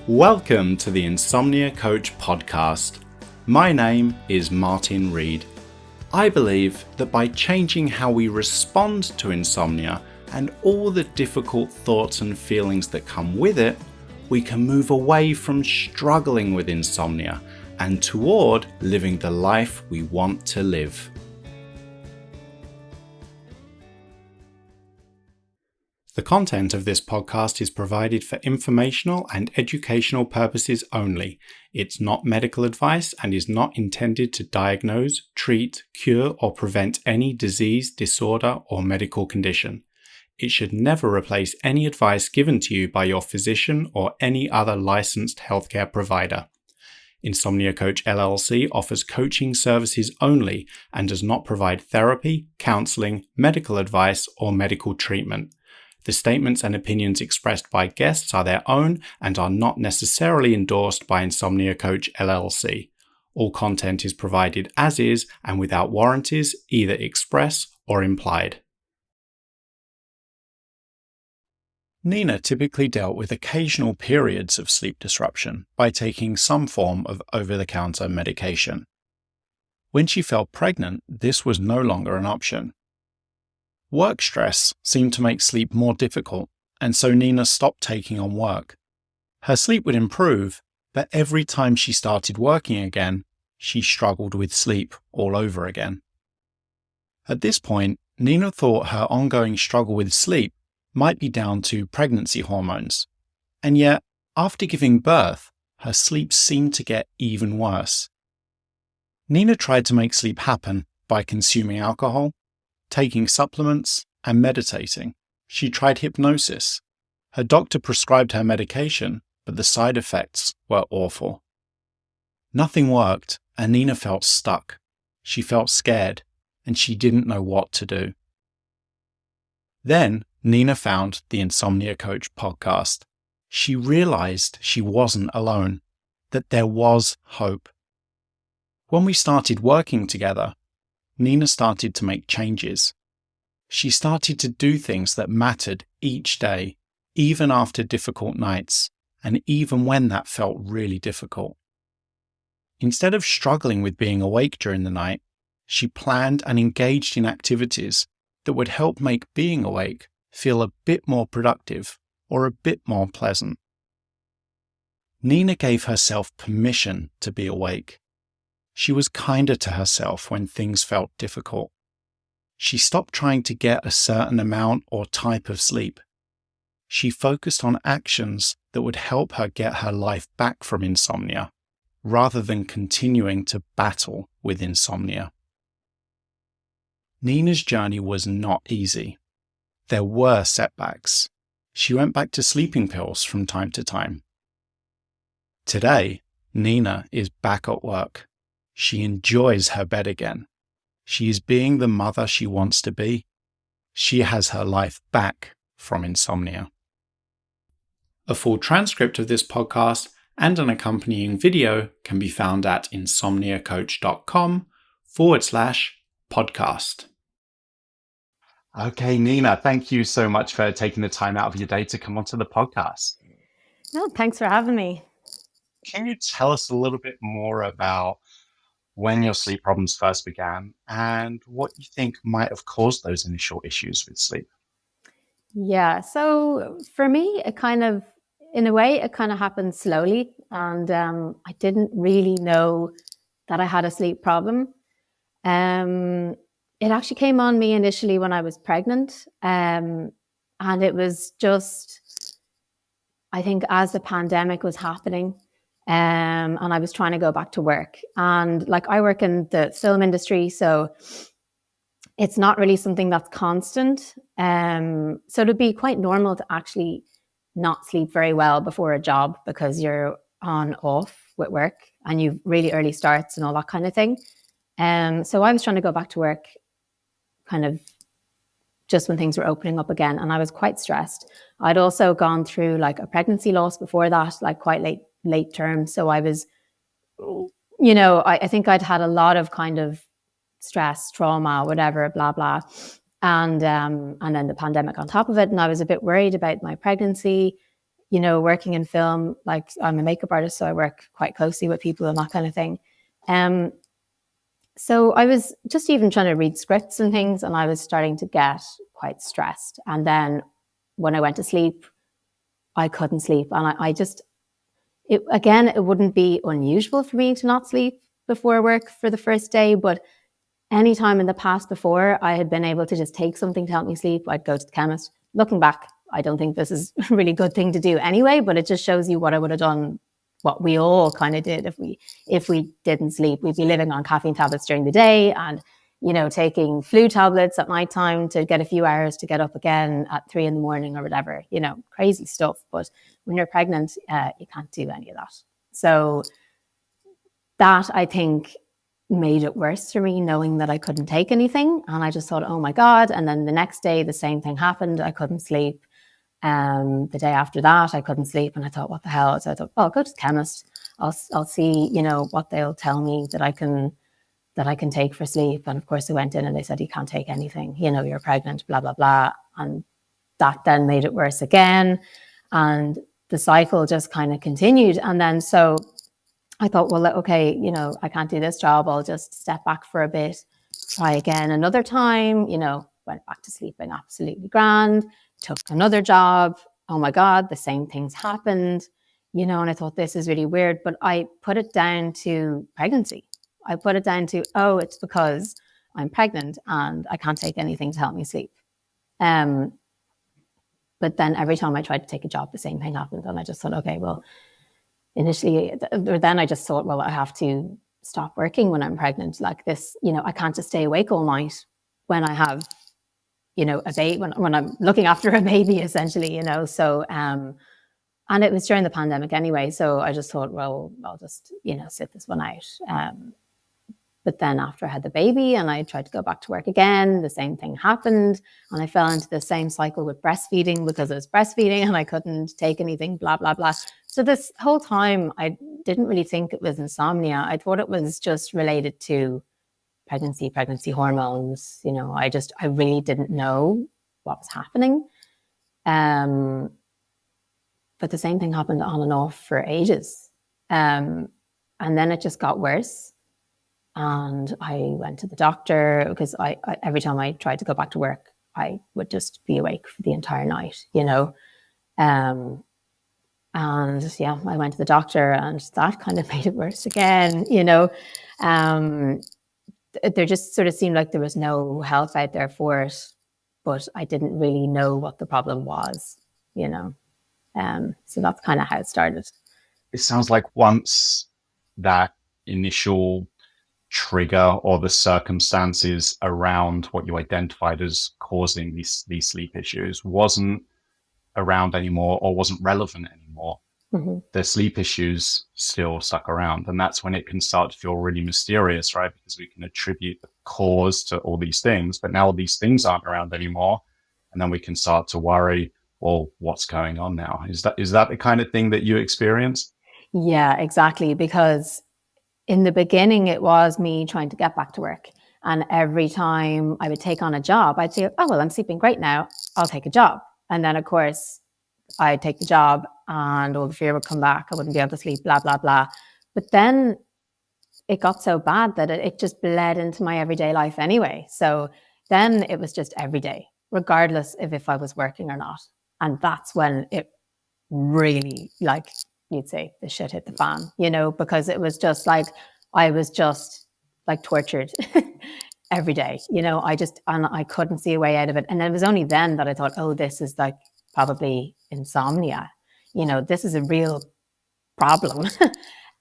Welcome to the Insomnia Coach podcast. My name is Martin Reed. I believe that by changing how we respond to insomnia and all the difficult thoughts and feelings that come with it, we can move away from struggling with insomnia and toward living the life we want to live. The content of this podcast is provided for informational and educational purposes only. It's not medical advice and is not intended to diagnose, treat, cure, or prevent any disease, disorder, or medical condition. It should never replace any advice given to you by your physician or any other licensed healthcare provider. Insomnia Coach LLC offers coaching services only and does not provide therapy, counseling, medical advice, or medical treatment. The statements and opinions expressed by guests are their own and are not necessarily endorsed by Insomnia Coach LLC. All content is provided as is and without warranties, either express or implied. Nina typically dealt with occasional periods of sleep disruption by taking some form of over-the-counter medication. When she fell pregnant, this was no longer an option. Work stress seemed to make sleep more difficult, and so Nina stopped taking on work. Her sleep would improve, but every time she started working again, she struggled with sleep all over again. At this point, Nina thought her ongoing struggle with sleep might be down to pregnancy hormones, and yet, after giving birth, her sleep seemed to get even worse. Nina tried to make sleep happen by consuming alcohol, taking supplements, and meditating. She tried hypnosis. Her doctor prescribed her medication, but the side effects were awful. Nothing worked, and Nina felt stuck. She felt scared, and she didn't know what to do. Then, Nina found the Insomnia Coach podcast. She realized she wasn't alone, that there was hope. When we started working together, Nina started to make changes. She started to do things that mattered each day, even after difficult nights, and even when that felt really difficult. Instead of struggling with being awake during the night, she planned and engaged in activities that would help make being awake feel a bit more productive or a bit more pleasant. Nina gave herself permission to be awake. She was kinder to herself when things felt difficult. She stopped trying to get a certain amount or type of sleep. She focused on actions that would help her get her life back from insomnia, rather than continuing to battle with insomnia. Nina's journey was not easy. There were setbacks. She went back to sleeping pills from time to time. Today, Nina is back at work. She enjoys her bed again. She is being the mother she wants to be. She has her life back from insomnia. A full transcript of this podcast and an accompanying video can be found at insomniacoach.com/podcast. Okay, Nina, thank you so much for taking the time out of your day to come onto the podcast. No, thanks for having me. Can you tell us a little bit more about when your sleep problems first began and what you think might have caused those initial issues with sleep? Yeah, so for me, in a way, it kind of happened slowly. And I didn't really know that I had a sleep problem. It actually came on me initially when I was pregnant. And it was just, I think, as the pandemic was happening, and I was trying to go back to work. And like I work in the film industry, so it's not really something that's constant. So it'd be quite normal to actually not sleep very well before a job because you're on off with work and you've really early starts and all that kind of thing. So I was trying to go back to work kind of just when things were opening up again, and I was quite stressed. I'd also gone through like a pregnancy loss before that, like quite late term. So I was, I think I'd had a lot of kind of stress, trauma, whatever, blah, blah. And then the pandemic on top of it. And I was a bit worried about my pregnancy. you know, working in film, like I'm a makeup artist, so I work quite closely with people and that kind of thing. So I was just even trying to read scripts and things, and I was starting to get quite stressed. And then when I went to sleep, I couldn't sleep. And I just, it wouldn't be unusual for me to not sleep before work for the first day, but any time in the past before I had been able to just take something to help me sleep, I'd go to the chemist. Looking back, I don't think this is a really good thing to do anyway, but it just shows you what I would have done, what we all kind of did if we didn't sleep. We'd be living on caffeine tablets during the day and, you know, taking flu tablets at nighttime to get a few hours to get up again at 3 a.m. or whatever, you know, crazy stuff. But when you're pregnant, you can't do any of that. So that, I think, made it worse for me, knowing that I couldn't take anything. And I just thought, oh my God. And then the next day, the same thing happened. I couldn't sleep. The day after that, I couldn't sleep. And I thought, what the hell? So I thought, oh, I'll go to the chemist. I'll see, you know, what they'll tell me that I can take for sleep. And of course, I went in and they said, you can't take anything. You know, you're pregnant, blah, blah, blah. And that then made it worse again. And the cycle just kind of continued. And then so I thought, well, okay, you know, I can't do this job. I'll just step back for a bit, try again another time, you know, went back to sleeping absolutely grand, took another job. Oh my God, the same things happened, you know, and I thought this is really weird, but I put it down to pregnancy. I put it down to, oh, it's because I'm pregnant and I can't take anything to help me sleep. But then every time I tried to take a job, the same thing happened. And I just thought, okay, well, initially, or then I just thought, well, I have to stop working when I'm pregnant. Like this, you know, I can't just stay awake all night when I have, you know, a baby, when I'm looking after a baby, essentially, you know. So, and it was during the pandemic anyway. So I just thought, well, I'll just, you know, sit this one out. But then after I had the baby and I tried to go back to work again, the same thing happened. And I fell into the same cycle with breastfeeding because I was breastfeeding and I couldn't take anything, blah, blah, blah. So this whole time, I didn't really think it was insomnia. I thought it was just related to pregnancy hormones. You know, I really didn't know what was happening. But the same thing happened on and off for ages. And then it just got worse. And I went to the doctor because I every time I tried to go back to work, I would just be awake for the entire night, you know. And yeah, I went to the doctor and that kind of made it worse again, you know. There just sort of seemed like there was no help out there for it, but I didn't really know what the problem was, you know. So that's kind of how it started. It sounds like once that initial trigger or the circumstances around what you identified as causing these sleep issues wasn't around anymore or wasn't relevant anymore, the sleep issues still stuck around. And that's when it can start to feel really mysterious, right? Because we can attribute the cause to all these things, but now all these things aren't around anymore. And then we can start to worry, well, what's going on now? Is that the kind of thing that you experienced? Yeah, exactly. Because in the beginning, it was me trying to get back to work. And every time I would take on a job, I'd say, oh, well, I'm sleeping great now. I'll take a job. And then, of course, I'd take the job and all the fear would come back. I wouldn't be able to sleep, blah, blah, blah. But then it got so bad that it just bled into my everyday life anyway. So then it was just every day, regardless of if I was working or not. And that's when it really, like you'd say, the shit hit the fan, you know, because it was just like, I was just like tortured every day, you know. And I couldn't see a way out of it. And it was only then that I thought, oh, this is like probably insomnia, you know, this is a real problem.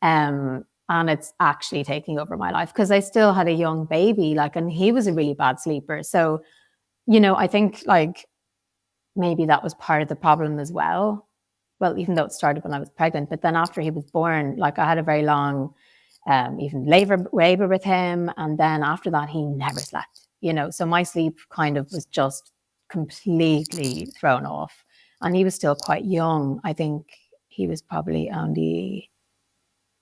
And it's actually taking over my life because I still had a young baby, like, and he was a really bad sleeper. So, you know, I think like maybe that was part of the problem as well. Well, even though it started when I was pregnant, but then after he was born, like I had a very long, even labor with him. And then after that, he never slept, you know, so my sleep kind of was just completely thrown off. And he was still quite young. I think he was probably only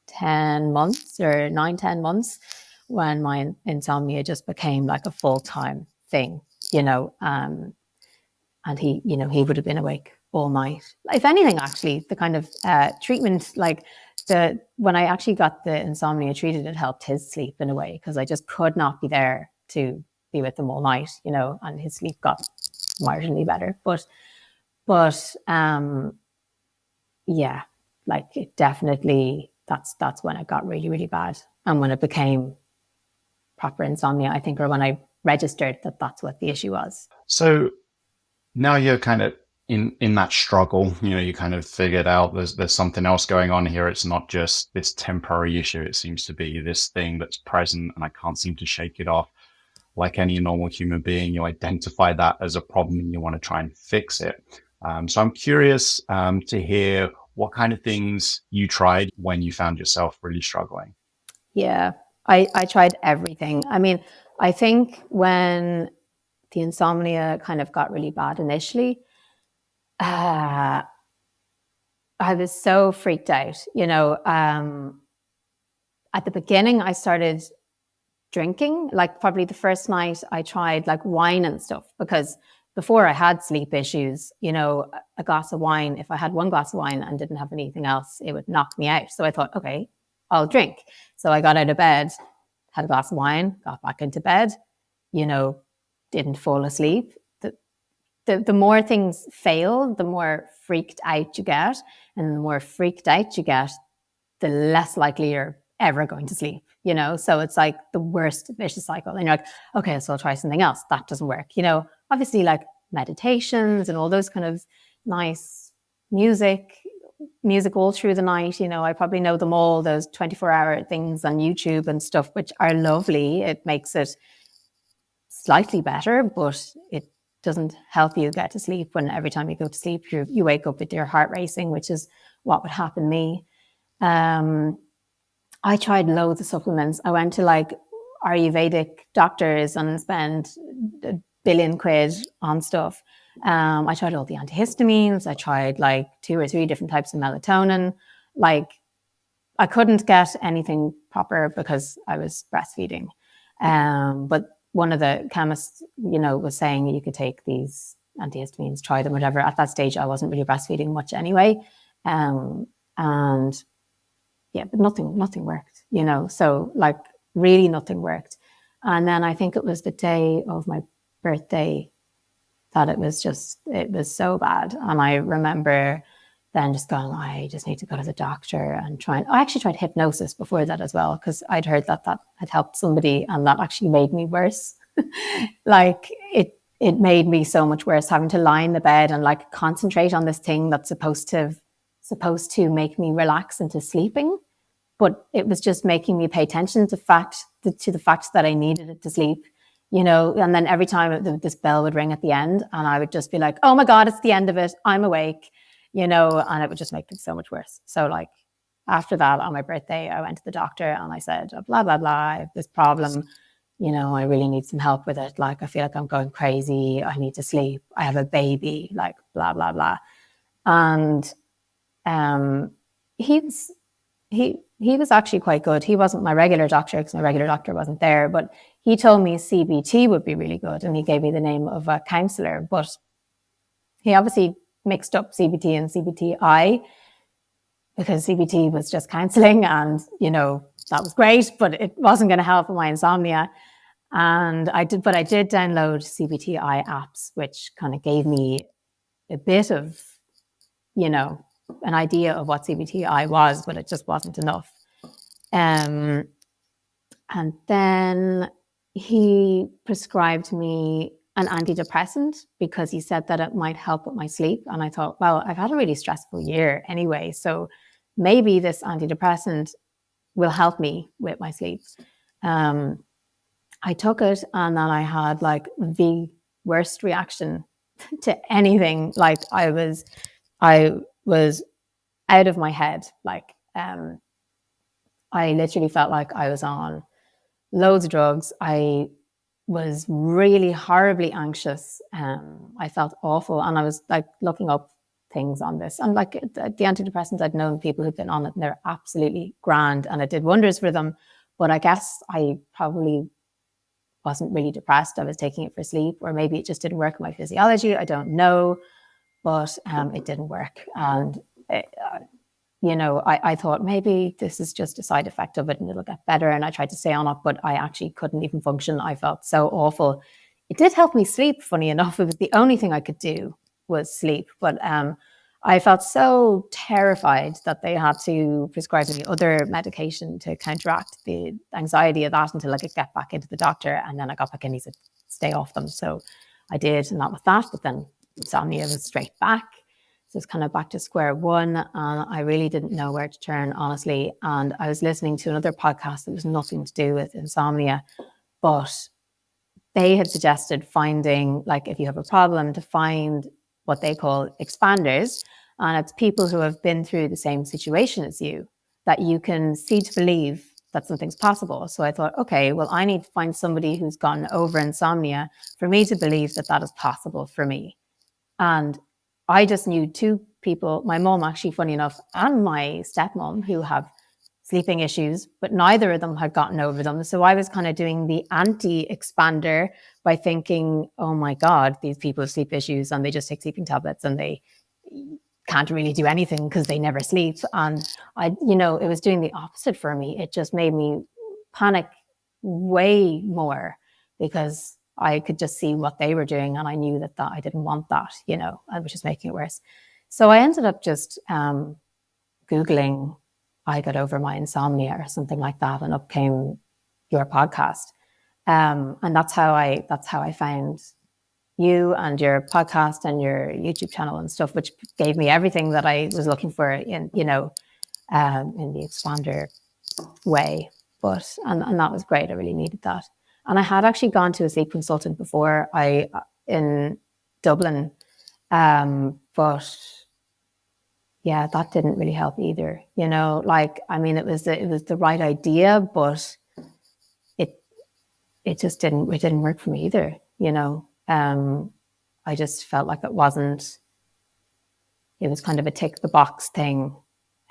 10 months or 9, 10 months when my insomnia just became like a full-time thing, you know. and he would have been awake all night. If anything, actually, the kind of treatment, like when I actually got the insomnia treated, it helped his sleep in a way, because I just could not be there to be with him all night, and his sleep got marginally better. But yeah, like it definitely, that's when it got really, really bad. And when it became proper insomnia, I think, or when I registered that that's what the issue was. So now you're kind of in that struggle, you kind of figured out there's something else going on here. It's not just this temporary issue. It seems to be this thing that's present and I can't seem to shake it off. Like any normal human being, you identify that as a problem and you want to try and fix it. So I'm curious to hear what kind of things you tried when you found yourself really struggling. Yeah, I tried everything. I mean, I think when the insomnia kind of got really bad initially, I was so freaked out. At the beginning, I started drinking. Like probably the first night I tried like wine and stuff, because before I had sleep issues, a glass of wine, if I had one glass of wine and didn't have anything else, it would knock me out. So I thought, okay, I'll drink. So I got out of bed, had a glass of wine, got back into bed, didn't fall asleep. The more things fail, the more freaked out you get. And the more freaked out you get, the less likely you're ever going to sleep, So it's like the worst vicious cycle. And you're like, okay, so I'll try something else. That doesn't work. Obviously like meditations and all those kind of nice music all through the night. I probably know them all, those 24-hour things on YouTube and stuff, which are lovely. It makes it slightly better, but it doesn't help you get to sleep when every time you go to sleep, you wake up with your heart racing, which is what would happen to me. I tried loads of supplements. I went to like Ayurvedic doctors and spent £1 billion on stuff. I tried all the antihistamines. I tried like 2 or 3 different types of melatonin. Like I couldn't get anything proper because I was breastfeeding. But one of the chemists, was saying you could take these antihistamines, try them, whatever. At that stage, I wasn't really breastfeeding much anyway. And yeah, but nothing worked, so like really nothing worked. And then I think it was the day of my birthday that it was so bad. And I remember then just going, I just need to go to the doctor and I actually tried hypnosis before that as well, because I'd heard that had helped somebody, and that actually made me worse. Like it made me so much worse, having to lie in the bed and like concentrate on this thing that's supposed to make me relax into sleeping. But it was just making me pay attention to the fact that I needed it to sleep, and then every time this bell would ring at the end and I would just be like, oh my God, it's the end of it. I'm awake, and it would just make it so much worse. So like after that, on my birthday, I went to the doctor and I said, blah, blah, blah, I have this problem. I really need some help with it. Like, I feel like I'm going crazy. I need to sleep. I have a baby, like blah, blah, blah. And he was actually quite good. He wasn't my regular doctor because my regular doctor wasn't there, but he told me CBT would be really good. And he gave me the name of a counselor, but he obviously mixed up CBT and CBTI, because CBT was just counseling and, that was great, but it wasn't going to help with my insomnia. And I did download CBTI apps, which kind of gave me a bit of, an idea of what CBTI was, but it just wasn't enough. And then he prescribed me an antidepressant because he said that it might help with my sleep. And I thought, well, I've had a really stressful year anyway, so maybe this antidepressant will help me with my sleep. I took it and then I had like the worst reaction to anything. Like I was out of my head. Like I literally felt like I was on loads of drugs. I was really horribly anxious. I felt awful. And I was like looking up things on this. And like the antidepressants, I'd known people who've been on it and they're absolutely grand and it did wonders for them. But I guess I probably wasn't really depressed. I was taking it for sleep, or maybe it just didn't work in my physiology. I don't know, but it didn't work. And I thought maybe this is just a side effect of it and it'll get better. And I tried to stay on it, but I actually couldn't even function. I felt so awful. It did help me sleep, funny enough. It was the only thing I could do was sleep. But I felt so terrified that they had to prescribe me other medication to counteract the anxiety of that until I could get back into the doctor. And then I got back in, he said, stay off them. So I did, and that was that. But then insomnia was straight back. So it's kind of back to square one. And I really didn't know where to turn, honestly. And I was listening to another podcast that was nothing to do with insomnia, but they had suggested finding, like, if you have a problem, to find what they call expanders. And it's people who have been through the same situation as you, that you can see to believe that something's possible. So I thought, okay, well, I need to find somebody who's gotten over insomnia for me to believe that that is possible for me. And I just knew two people, my mom, actually, funny enough, and my stepmom, who have sleeping issues, but neither of them had gotten over them. So I was kind of doing the anti-expander by thinking, oh my God, these people have sleep issues and they just take sleeping tablets and they can't really do anything because they never sleep. And it was doing the opposite for me. It just made me panic way more because I could just see what they were doing, and I knew that I didn't want that, I was just making it worse. So I ended up just Googling, I got over my insomnia or something like that, and up came your podcast. And that's how I found you and your podcast and your YouTube channel and stuff, which gave me everything that I was looking for in the expander way. But and that was great. I really needed that. And I had actually gone to a sleep consultant before in Dublin, but yeah, that didn't really help either. It was the right idea, but it just didn't work for me either. I just felt like it was kind of a tick the box thing.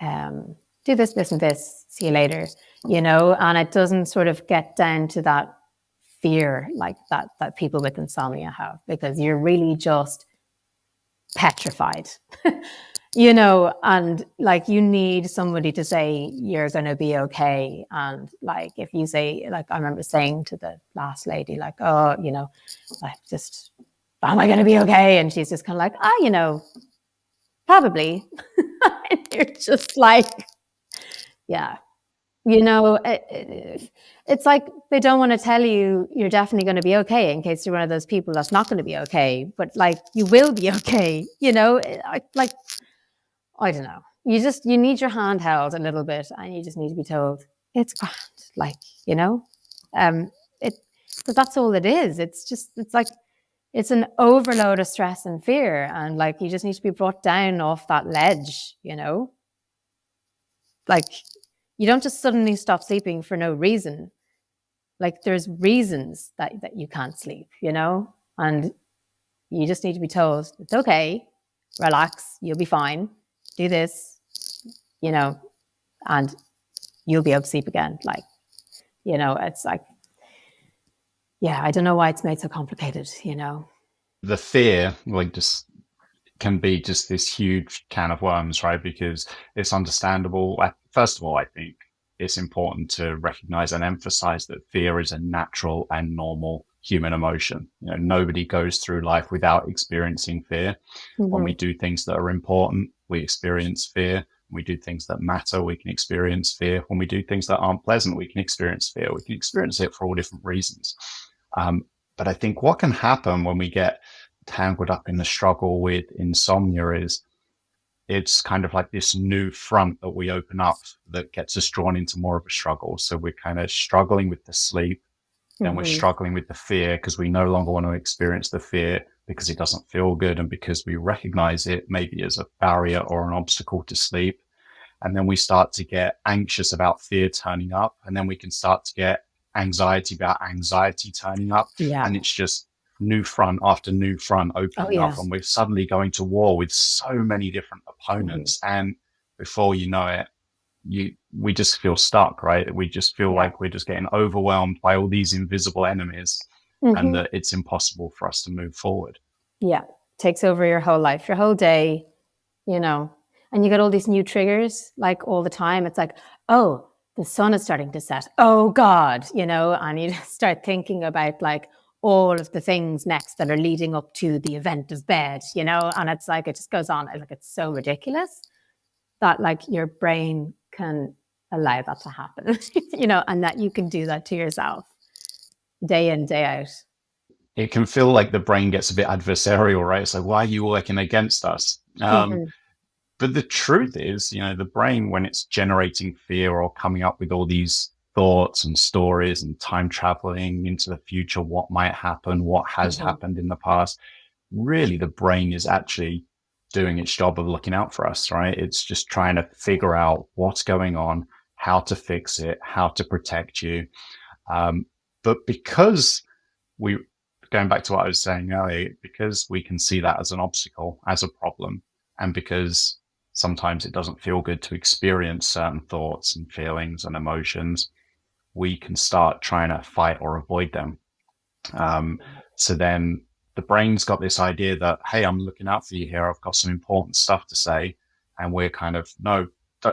Do this, and this, see you later, and it doesn't sort of get down to that fear like that people with insomnia have, because you're really just petrified, and like you need somebody to say you're going to be okay. And like if you say, like I remember saying to the last lady, like, oh, like just, am I going to be okay? And she's just kind of like, probably. And you're just like, yeah. It's like they don't want to tell you you're definitely going to be okay in case you're one of those people that's not going to be okay, but like you will be okay. Like, I don't know. You need your hand held a little bit, and you just need to be told it's grand. Like, because that's all it is. It's like it's an overload of stress and fear, and like you just need to be brought down off that ledge. Like you don't just suddenly stop sleeping for no reason. Like there's reasons that you can't sleep, and you just need to be told it's okay, relax, you'll be fine, do this, and you'll be able to sleep again. Like, it's like, yeah, I don't know why it's made so complicated, The fear, like, just can be just this huge can of worms, right? Because it's understandable. First of all, I think it's important to recognize and emphasize that fear is a natural and normal human emotion. Nobody goes through life without experiencing fear. Mm-hmm. When we do things that are important, we experience fear. When we do things that matter, we can experience fear. When we do things that aren't pleasant, we can experience fear. We can experience it for all different reasons. But I think what can happen when we get tangled up in the struggle with insomnia is it's kind of like this new front that we open up that gets us drawn into more of a struggle. So we're kind of struggling with the sleep, mm-hmm. and we're struggling with the fear because we no longer want to experience the fear because it doesn't feel good, and because we recognize it maybe as a barrier or an obstacle to sleep. And then we start to get anxious about fear turning up, and then we can start to get anxiety about anxiety turning up. Yeah. And it's just new front after new front opening up, and we're suddenly going to war with so many different opponents. Mm-hmm. And before you know it, we just feel stuck, right? We just feel Yeah. like we're just getting overwhelmed by all these invisible enemies, and Hmm. that it's impossible for us to move forward. Yeah. Takes over your whole life, your whole day, you know, and you get all these new triggers like all the time. It's like, oh, the sun is starting to set. Oh God, and you just start thinking about like all of the things next that are leading up to the event of bed, and it's like, it just goes on. Like, it's so ridiculous that like your brain can allow that to happen, and that you can do that to yourself day in, day out. It can feel like the brain gets a bit adversarial, right? It's like, why are you working against us? Mm-hmm. But the truth is, the brain, when it's generating fear or coming up with all these thoughts and stories and time traveling into the future, what might happen, what has Mm-hmm. happened in the past, really the brain is actually doing its job of looking out for us, right? It's just trying to figure out what's going on, how to fix it, how to protect you. But because we, going back to what I was saying earlier, because we can see that as an obstacle, as a problem, and because sometimes it doesn't feel good to experience certain thoughts and feelings and emotions, we can start trying to fight or avoid them. Um, so then the brain's got this idea that, hey, I'm looking out for you here. I've got some important stuff to say. And we're kind of, no,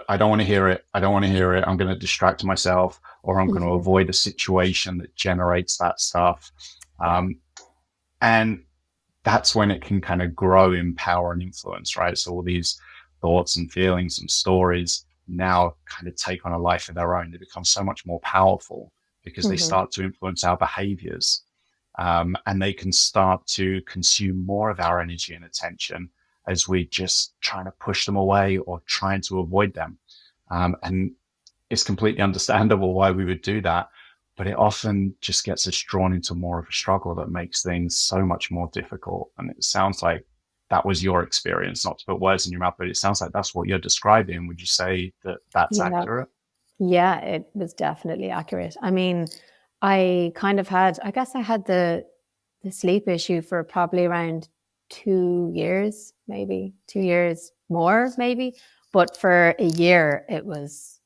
I don't want to hear it. I don't want to hear it. I'm going to distract myself, or I'm going to Mm-hmm. avoid a situation that generates that stuff. Yeah. And that's when it can kind of grow in power and influence, right? So all these thoughts and feelings and stories now kind of take on a life of their own. They become so much more powerful because they Mm-hmm. start to influence our behaviors. And they can start to consume more of our energy and attention as we just trying to push them away or trying to avoid them. And it's completely understandable why we would do that, but it often just gets us drawn into more of a struggle that makes things so much more difficult. And it sounds like that was your experience, not to put words in your mouth, but it sounds like that's what you're describing. Would you say that that's Yeah. accurate? Yeah, it was definitely accurate. I mean, I guess I had the sleep issue for probably around 2 years, maybe 2 years more, maybe. But for a year, it was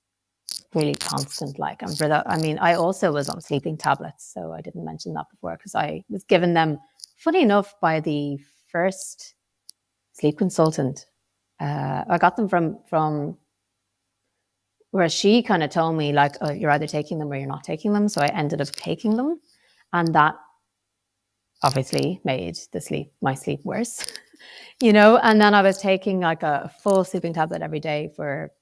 really constant. Like, and for that, I mean, I also was on sleeping tablets, so I didn't mention that before because I was given them, funny enough, by the first sleep consultant. I got them from where she kind of told me like, oh, you're either taking them or you're not taking them. So I ended up taking them, and that obviously made my sleep worse. And then I was taking like a full sleeping tablet every day for,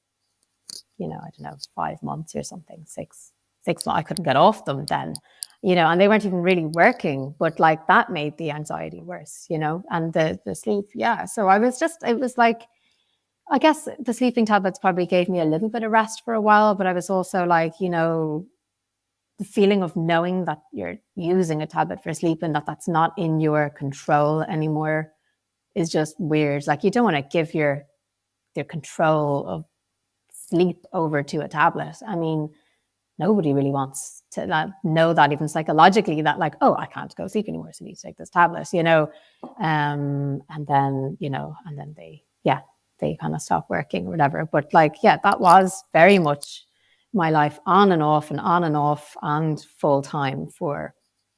I don't know, 5 months or something, 6 months. I couldn't get off them then, and they weren't even really working, but like that made the anxiety worse, and the sleep. Yeah. So it was like, I guess the sleeping tablets probably gave me a little bit of rest for a while, but I was also like, the feeling of knowing that you're using a tablet for sleep and that that's not in your control anymore is just weird. Like, you don't want to give your control of sleep over to a tablet. I mean, nobody really wants to know that, even psychologically, that like, oh, I can't go sleep anymore, so I need to take this tablet, and then they kind of stop working or whatever. But like, yeah, that was very much my life, on and off and on and off and full time for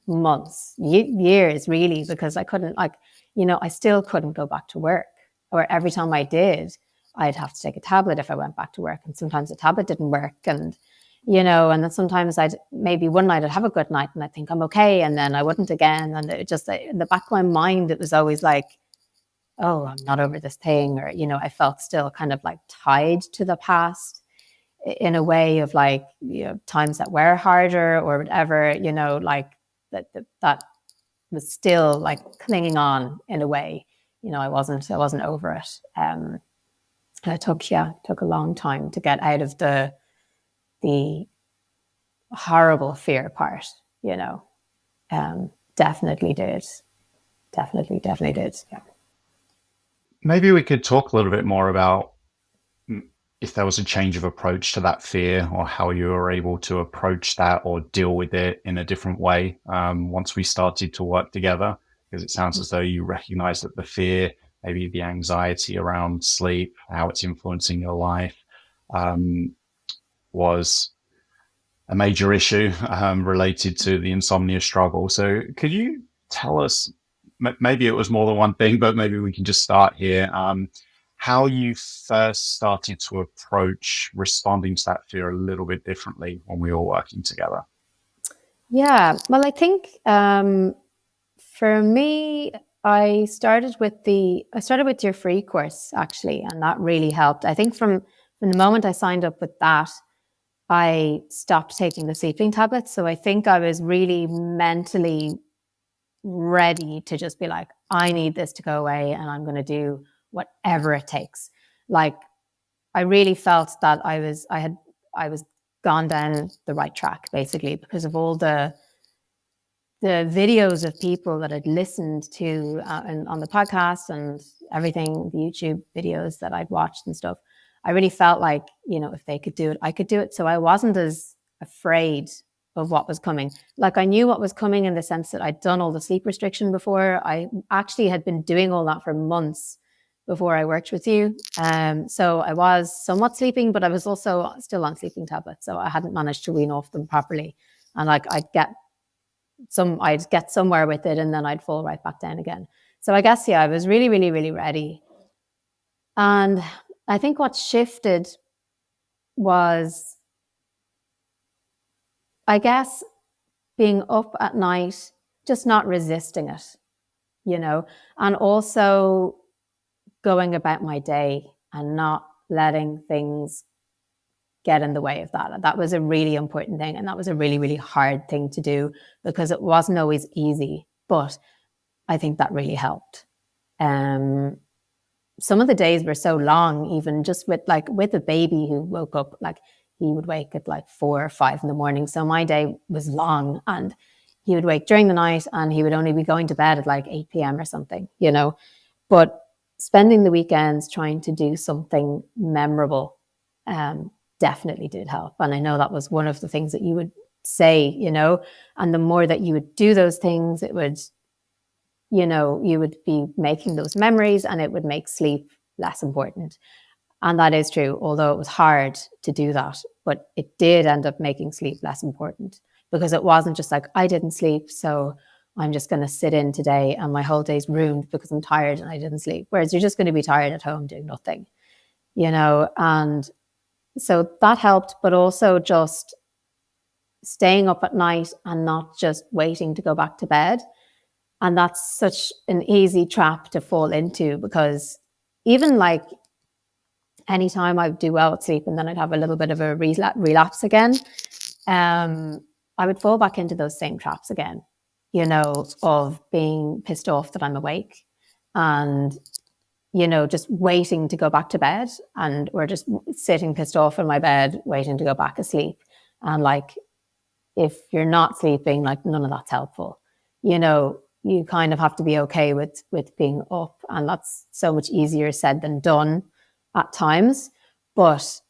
months, years, really, because I couldn't, like, I still couldn't go back to work, or every time I did, I'd have to take a tablet if I went back to work, and sometimes the tablet didn't work, and and then sometimes maybe one night I'd have a good night and I'd think I'm okay, and then I wouldn't again, and it just, in the back of my mind, it was always like, oh, I'm not over this thing, or I felt still kind of like tied to the past in a way of like, times that were harder or whatever, like that was still like clinging on in a way. I wasn't over it. And it took a long time to get out of the horrible fear part, definitely did. Definitely did. Yeah. Maybe we could talk a little bit more about if there was a change of approach to that fear, or how you were able to approach that or deal with it in a different way once we started to work together. Because it sounds as though you recognize that the fear, maybe the anxiety around sleep, how it's influencing your life, was a major issue related to the insomnia struggle. So could you tell us, maybe it was more than one thing, but maybe we can just start here, how you first started to approach responding to that fear a little bit differently when we were working together? Yeah, well, I think for me, I started with your free course actually, and that really helped. I think from the moment I signed up with that, I stopped taking the sleeping tablets. So I think I was really mentally ready to just be like, I need this to go away and I'm going to do whatever it takes. Like, I really felt that I was gone down the right track basically because of all the videos of people that I'd listened to and on the podcast and everything, the YouTube videos that I'd watched and stuff. I really felt like, if they could do it, I could do it. So I wasn't as afraid of what was coming. Like, I knew what was coming in the sense that I'd done all the sleep restriction before. I actually had been doing all that for months before I worked with you. So I was somewhat sleeping, but I was also still on sleeping tablets. So I hadn't managed to wean off them properly. And like, I'd get somewhere with it and then I'd fall right back down again. So I guess, yeah, I was really, really, really ready. And I think what shifted was, I guess, being up at night, just not resisting it, and also going about my day and not letting things get in the way of that. That was a really important thing. And that was a really, really hard thing to do because it wasn't always easy, but I think that really helped. Some of the days were so long, even just with a baby who woke up, like he would wake at like 4 or 5 in the morning. So my day was long and he would wake during the night and he would only be going to bed at like 8 p.m. or something, but spending the weekends trying to do something memorable definitely did help. And I know that was one of the things that you would say, and the more that you would do those things, it would, you would be making those memories and it would make sleep less important. And that is true, although it was hard to do that, but it did end up making sleep less important because it wasn't just like, I didn't sleep, so I'm just going to sit in today and my whole day's ruined because I'm tired and I didn't sleep. Whereas you're just going to be tired at home doing nothing, and so that helped, but also just staying up at night and not just waiting to go back to bed. And that's such an easy trap to fall into because even like anytime I would do well with sleep and then I'd have a little bit of a relapse again, I would fall back into those same traps again, of being pissed off that I'm awake and, just waiting to go back to bed or just sitting pissed off in my bed, waiting to go back asleep. And like, if you're not sleeping, like none of that's helpful. You kind of have to be okay with being up, and that's so much easier said than done at times. But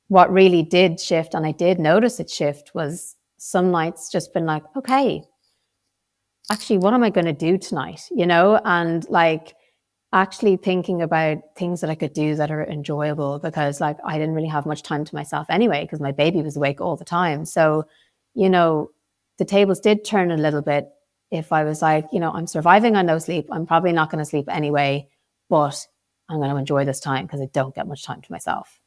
what really did shift, and I did notice it shift, was some nights just been like, okay, actually, what am I going to do tonight? And like actually thinking about things that I could do that are enjoyable because like I didn't really have much time to myself anyway because my baby was awake all the time. So, the tables did turn a little bit. If I was like, I'm surviving on no sleep, I'm probably not going to sleep anyway, but I'm going to enjoy this time because I don't get much time to myself.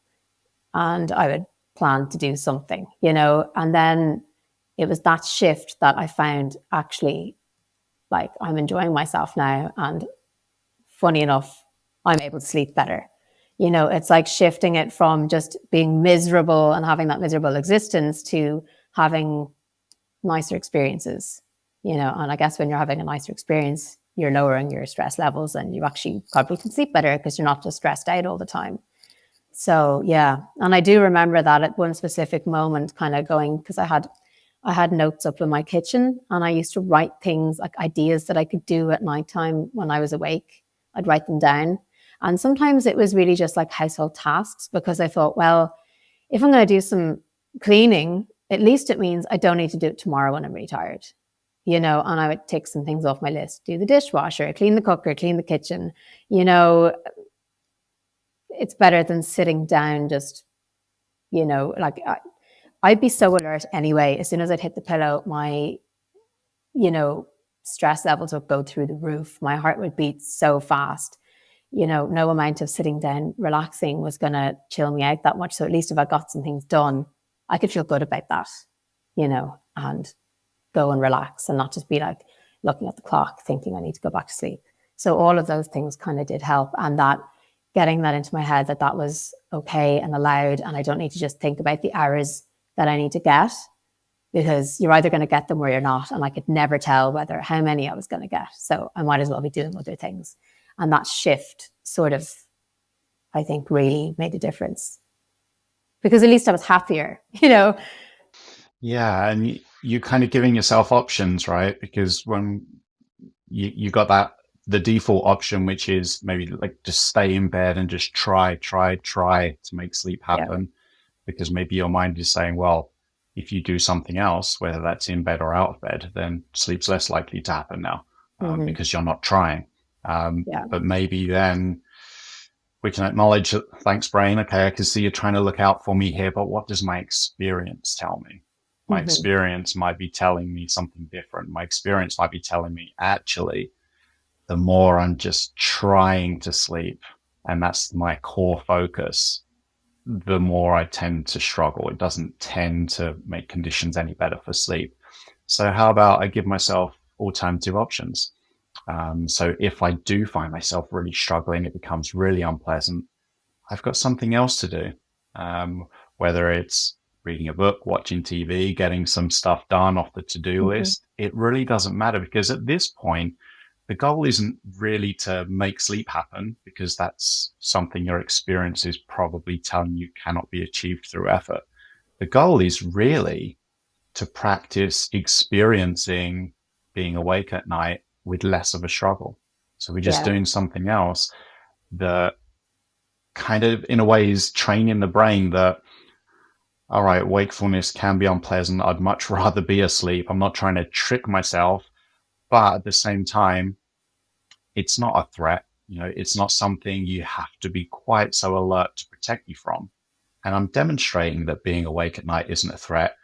And I would plan to do something, and then it was that shift that I found actually like I'm enjoying myself now. And funny enough, I'm able to sleep better. It's like shifting it from just being miserable and having that miserable existence to having nicer experiences, and I guess when you're having a nicer experience, you're lowering your stress levels and you actually probably can sleep better because you're not just stressed out all the time. So yeah, and I do remember that at one specific moment kind of going, because I had notes up in my kitchen and I used to write things like ideas that I could do at nighttime when I was awake. I'd write them down. And sometimes it was really just like household tasks because I thought, well, if I'm going to do some cleaning, at least it means I don't need to do it tomorrow when I'm really tired, and I would take some things off my list, do the dishwasher, clean the cooker, clean the kitchen, it's better than sitting down just like I'd be so alert anyway. As soon as I'd hit the pillow, my, stress levels would go through the roof. My heart would beat so fast. No amount of sitting down, relaxing was going to chill me out that much. So at least if I got some things done, I could feel good about that, and go and relax and not just be like looking at the clock thinking I need to go back to sleep. So all of those things kind of did help. And that getting that into my head that was okay and allowed, and I don't need to just think about the hours that I need to get, because you're either going to get them or you're not. And I could never tell how many I was going to get. So I might as well be doing other things. And that shift sort of, I think, really made a difference, because at least I was happier, Yeah, and you're kind of giving yourself options, right? Because when you got the default option, which is maybe like just stay in bed and just try to make sleep happen, because maybe your mind is saying, well, if you do something else, whether that's in bed or out of bed, then sleep's less likely to happen now, because you're not trying. But maybe then we can acknowledge that, thanks, brain. Okay, I can see you're trying to look out for me here, but what does my experience tell me? My experience might be telling me something different. My experience might be telling me, actually, the more I'm just trying to sleep, and that's my core focus, the more I tend to struggle. It doesn't tend to make conditions any better for sleep. So how about I give myself alternative options? So if I do find myself really struggling, it becomes really unpleasant, I've got something else to do. Whether it's reading a book, watching TV, getting some stuff done off the to-do list, it really doesn't matter, because at this point, the goal isn't really to make sleep happen, because that's something your experience is probably telling you cannot be achieved through effort. The goal is really to practice experiencing being awake at night with less of a struggle. So we're just doing something else that kind of, in a way, is training the brain that, all right, wakefulness can be unpleasant. I'd much rather be asleep. I'm not trying to trick myself, but at the same time, it's not a threat. It's not something you have to be quite so alert to protect you from. And I'm demonstrating that being awake at night isn't a threat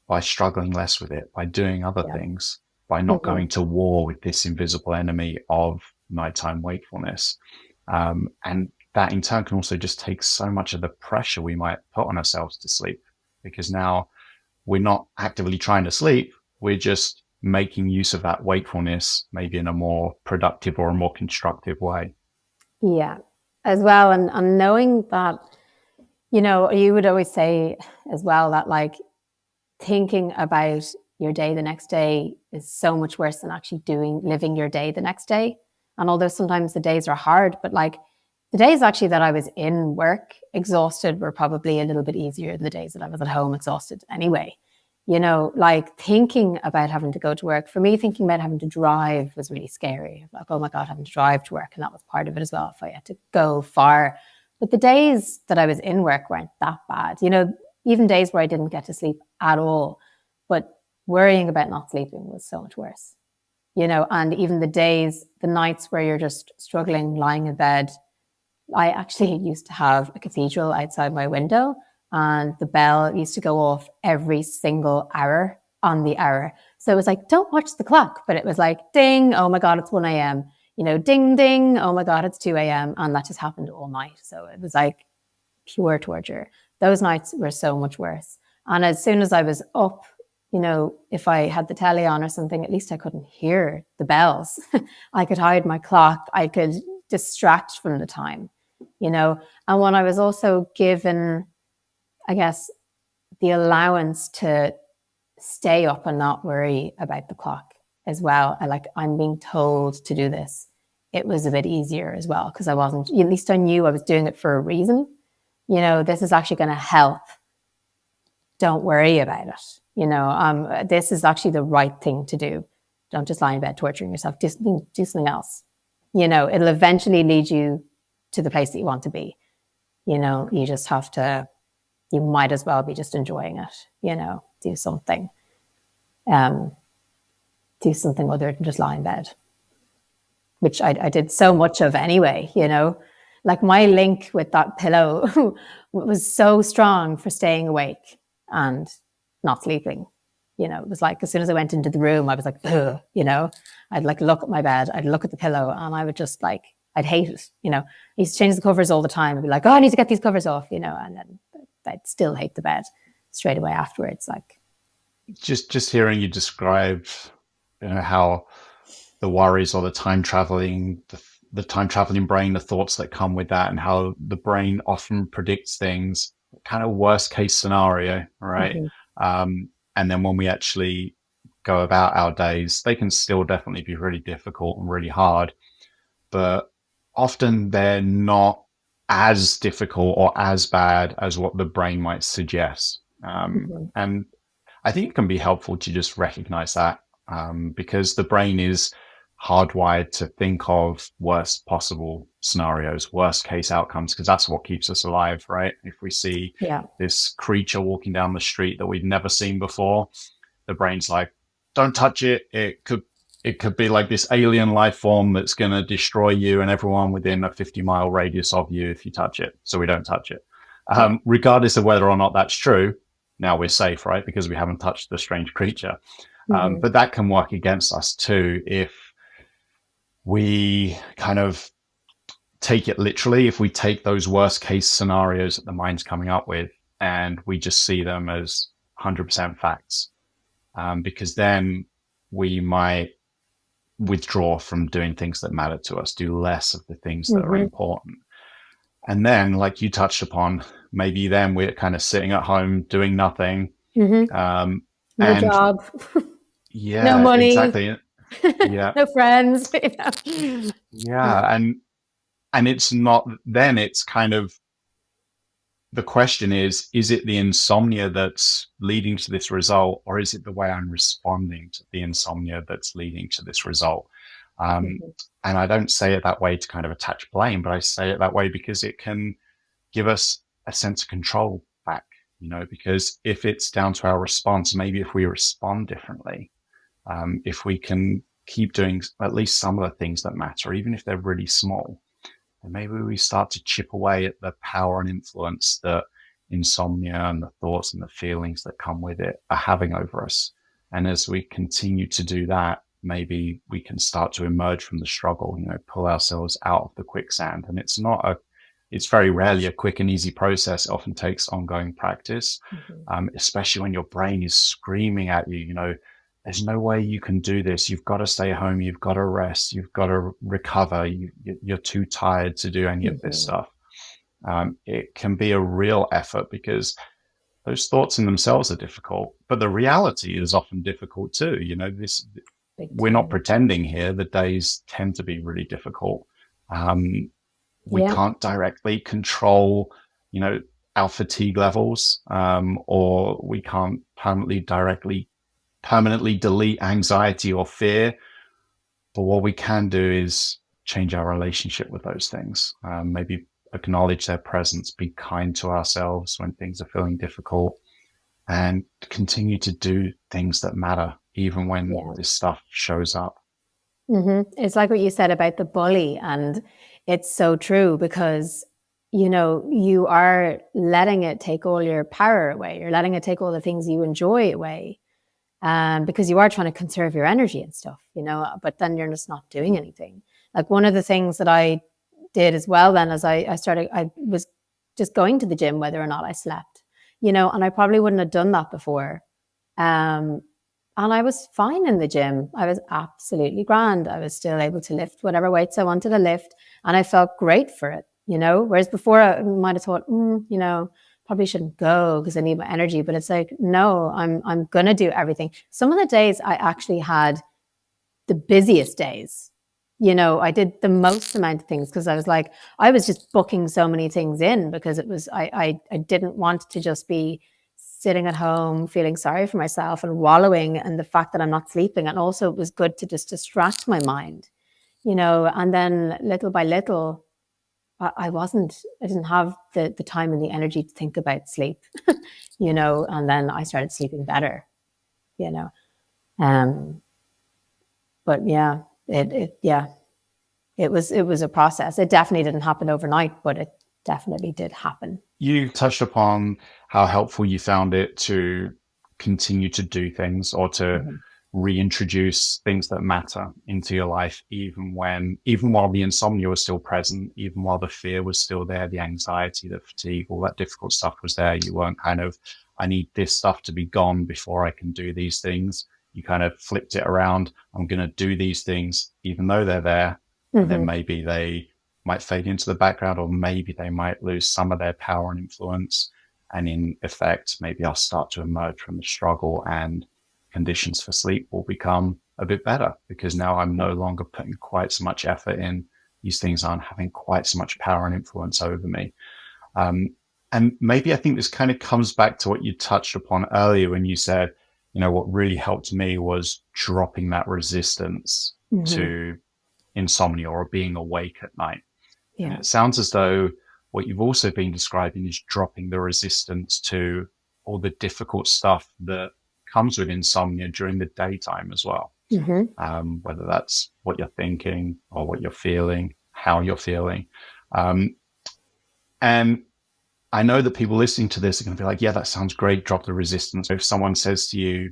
by struggling less with it, by doing other things, by not going to war with this invisible enemy of nighttime wakefulness. And that in turn can also just take so much of the pressure we might put on ourselves to sleep, because now we're not actively trying to sleep. We're just making use of that wakefulness, maybe in a more productive or a more constructive way. Yeah, as well. And knowing that, you would always say as well that like thinking about your day the next day is so much worse than actually living your day the next day. And although sometimes the days are hard, but like the days actually that I was in work exhausted were probably a little bit easier than the days that I was at home exhausted anyway. Like thinking about having to go to work, for me, thinking about having to drive was really scary. Like, oh my God, having to drive to work. And that was part of it as well, if I had to go far. But the days that I was in work weren't that bad. Even days where I didn't get to sleep at all, but worrying about not sleeping was so much worse. And even the nights where you're just struggling, lying in bed. I actually used to have a cathedral outside my window, and the bell used to go off every single hour on the hour. So it was like, don't watch the clock, but it was like, ding, oh my God, it's 1 a.m. Ding, ding, oh my God, it's 2 a.m. And that just happened all night. So it was like pure torture. Those nights were so much worse. And as soon as I was up, if I had the telly on or something, at least I couldn't hear the bells. I could hide my clock. I could distract from the time, And when I was also given, I guess, the allowance to stay up and not worry about the clock as well, I'm being told to do this, it was a bit easier as well, because at least I knew I was doing it for a reason. This is actually going to help. Don't worry about it. This is actually the right thing to do. Don't just lie in bed torturing yourself. Do something else. It'll eventually lead you to the place that you want to be. You just have to, you might as well be just enjoying it, do something. Do something other than just lie in bed, which I did so much of anyway, like my link with that pillow was so strong for staying awake and not sleeping. You know, it was like, as soon as I went into the room, I was like, ugh, you know, I'd like look at my bed, I'd look at the pillow, and I would just like, I'd hate it. You know, I used to change the covers all the time. I'd be like, oh, I need to get these covers off, you know, and then I'd still hate the bed straight away afterwards. Like, Just hearing you describe, you know, how the worries or the time traveling, the time traveling brain, the thoughts that come with that, and how the brain often predicts things, kind of worst case scenario, right? And then when we actually go about our days, they can still definitely be really difficult and really hard, but often they're not as difficult or as bad as what the brain might suggest. And I think it can be helpful to just recognize that, because the brain is hardwired to think of worst possible scenarios, worst case outcomes, because that's what keeps us alive, right? If we see this creature walking down the street that we've never seen before, the brain's like, don't touch it. It could be like this alien life form that's going to destroy you and everyone within a 50-mile radius of you if you touch it. So we don't touch it. Regardless of whether or not that's true, now we're safe, right? Because we haven't touched the strange creature. But that can work against us too if we kind of take it literally, if we take those worst case scenarios that the mind's coming up with and we just see them as 100% facts. Because then we might withdraw from doing things that matter to us, do less of the things that are important. And then, like you touched upon, maybe then we're kind of sitting at home doing nothing. No job. Yeah, no money. Exactly. Yeah. No friends. Yeah. And it's not, then it's kind of, the question is it the insomnia that's leading to this result, or is it the way I'm responding to the insomnia that's leading to this result? And I don't say it that way to kind of attach blame, but I say it that way because it can give us a sense of control back, you know, because if it's down to our response, maybe if we respond differently, if we can keep doing at least some of the things that matter, even if they're really small, and maybe we start to chip away at the power and influence that insomnia and the thoughts and the feelings that come with it are having over us. And as we continue to do that, maybe we can start to emerge from the struggle, you know, pull ourselves out of the quicksand. And it's very rarely a quick and easy process. It often takes ongoing practice, especially when your brain is screaming at you, you know, there's no way you can do this. You've got to stay home. You've got to rest. You've got to recover. You're too tired to do any of this stuff. It can be a real effort because those thoughts in themselves are difficult, but the reality is often difficult too. You know, we're not pretending here. The days tend to be really difficult. We can't directly control, you know, our fatigue levels, or we can't permanently delete anxiety or fear. But what we can do is change our relationship with those things. Maybe acknowledge their presence, be kind to ourselves when things are feeling difficult, and continue to do things that matter, even when this stuff shows up. It's like what you said about the bully, and it's so true because, you know, you are letting it take all your power away. You're letting it take all the things you enjoy away. Because you are trying to conserve your energy and stuff, you know, but then you're just not doing anything. Like one of the things that I did as well then as I was just going to the gym whether or not I slept, you know, and I probably wouldn't have done that before. And I was fine in the gym. I was absolutely grand. I was still able to lift whatever weights I wanted to lift, and I felt great for it, you know, whereas before I might have thought, you know, probably shouldn't go because I need my energy. But it's like, no, I'm going to do everything. Some of the days I actually had the busiest days. You know, I did the most amount of things because I was like, I was just booking so many things in because it was, I didn't want to just be sitting at home feeling sorry for myself and wallowing in the fact that I'm not sleeping. And also it was good to just distract my mind, you know, and then little by little, I didn't have the time and the energy to think about sleep, you know, and then I started sleeping better, you know. But yeah, it it was a process. It definitely didn't happen overnight, but it definitely did happen. You touched upon how helpful you found it to continue to do things or to reintroduce things that matter into your life, even while the insomnia was still present, even while the fear was still there, the anxiety, the fatigue, all that difficult stuff was there. You weren't kind of, I need this stuff to be gone before I can do these things. You kind of flipped it around. I'm going to do these things, even though they're there. And then maybe they might fade into the background, or maybe they might lose some of their power and influence. And in effect, maybe I'll start to emerge from the struggle and conditions for sleep will become a bit better, because now I'm no longer putting quite so much effort in. These things aren't having quite so much power and influence over me. And maybe I think this kind of comes back to what you touched upon earlier when you said, what really helped me was dropping that resistance to insomnia or being awake at night. Yeah. And it sounds as though what you've also been describing is dropping the resistance to all the difficult stuff that comes with insomnia during the daytime as well. Whether that's what you're thinking or what you're feeling, how you're feeling. And I know that people listening to this are going to be like, yeah, that sounds great. Drop the resistance. If someone says to you,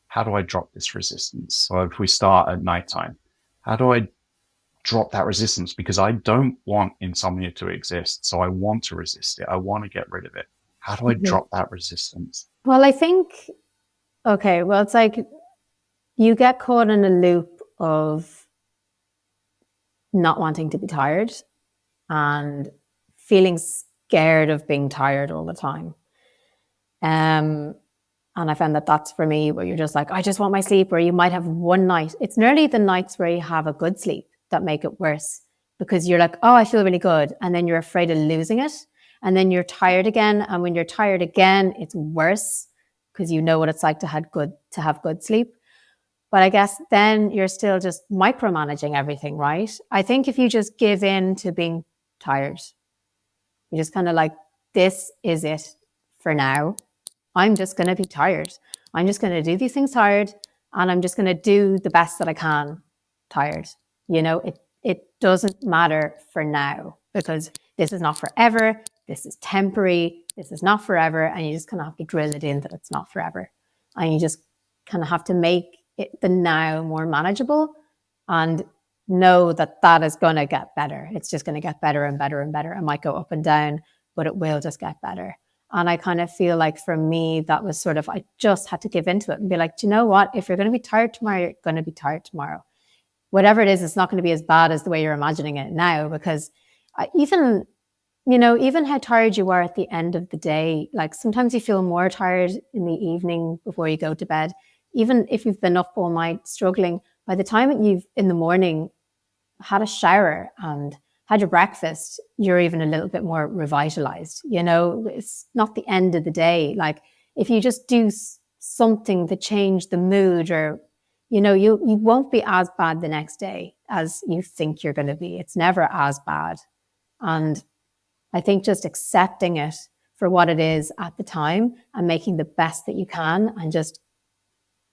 how do I drop this resistance? So if we start at nighttime, how do I drop that resistance? Because I don't want insomnia to exist. So I want to resist it. I want to get rid of it. How do I drop that resistance? Well, I think, it's like you get caught in a loop of not wanting to be tired and feeling scared of being tired all the time. And I found that that's for me, where you're just like, I just want my sleep, or you might have one night. It's nearly the nights where you have a good sleep that make it worse, because you're like, oh, I feel really good. And then you're afraid of losing it. And then you're tired again. And when you're tired again, it's worse, because you know what it's like to have good sleep. But I guess then you're still just micromanaging everything, right? I think if you just give in to being tired, you're just kind of like, this is it for now. I'm just going to be tired. I'm just going to do these things tired, and I'm just going to do the best that I can tired. It doesn't matter for now, because this is not forever. This is temporary. This is not forever. And you just kind of have to drill it in that it's not forever. And you just kind of have to make the now more manageable and know that that is going to get better. It's just going to get better and better and better. It might go up and down, but it will just get better. And I kind of feel like for me, that was sort of, I just had to give into it and be like, do you know what? If you're going to be tired tomorrow, you're going to be tired tomorrow. Whatever it is, it's not going to be as bad as the way you're imagining it now, because even how tired you are at the end of the day, like sometimes you feel more tired in the evening before you go to bed. Even if you've been up all night struggling, by the time you've in the morning had a shower and had your breakfast, you're even a little bit more revitalized. It's not the end of the day. Like if you just do something to change the mood, or, you won't be as bad the next day as you think you're going to be. It's never as bad. And I think just accepting it for what it is at the time and making the best that you can, and just